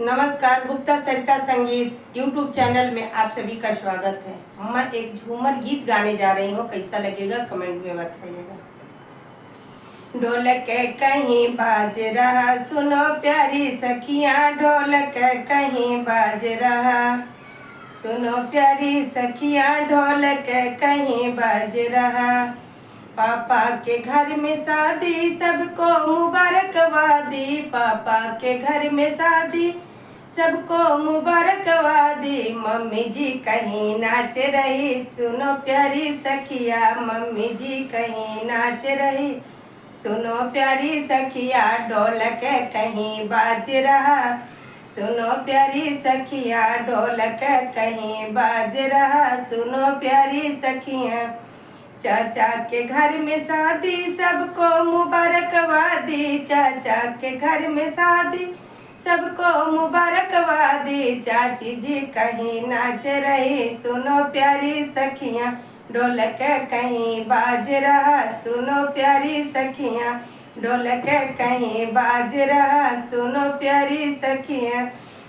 नमस्कार, गुप्ता सरिता संगीत YouTube channel में आप सभी का स्वागत है। मैं एक झूमर गीत गाने जा रही हूँ, कैसा लगेगा कमेंट में बताइएगा। ढोलक कहीं बाज रहा, सुनो प्यारी सखियाँ, ढोलक कहीं बाज रहा, सुनो प्यारी सखियाँ, ढोलक कहीं बाज रहा। पापा के घर में शादी, सबको मुबारकबादी, पापा के घर में शादी, सबको मुबारकबादी। मम्मी जी कहीं नाच रही, सुनो प्यारी सखिया, मम्मी जी कहीं नाच रही, सुनो प्यारी सखिया, ढोलक कहीं बाज रहा, सुनो प्यारी सखिया, ढोलक कहीं बाज रहा, सुनो प्यारी सखिया। चाचा के घर में शादी, सबको मुबारकबादी, चाचा के घर में शादी, सबको मुबारकबादी। चाची जी कहीं नाच रही, सुनो प्यारी सखियाँ, ढोलक कहीं बाज रहा, सुनो प्यारी सखियाँ, ढोलक कहीं बाज रहा, सुनो प्यारी सखियाँ।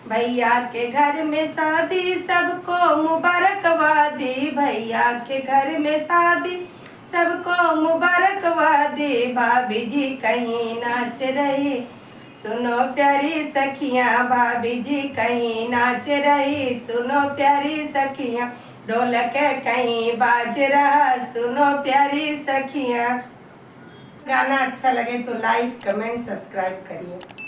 भैया के घर में शादी, सबको मुबारकबादी, भैया के घर में शादी, सबको मुबारकबादी। भाभी जी कहीं नाच रही, सुनो प्यारी सखियाँ, भाभी जी कहीं नाच रही, सुनो प्यारी सखियाँ, ढोलक कहीं बाज रहा, सुनो प्यारी सखियाँ। गाना अच्छा लगे तो लाइक कमेंट सब्सक्राइब करिए।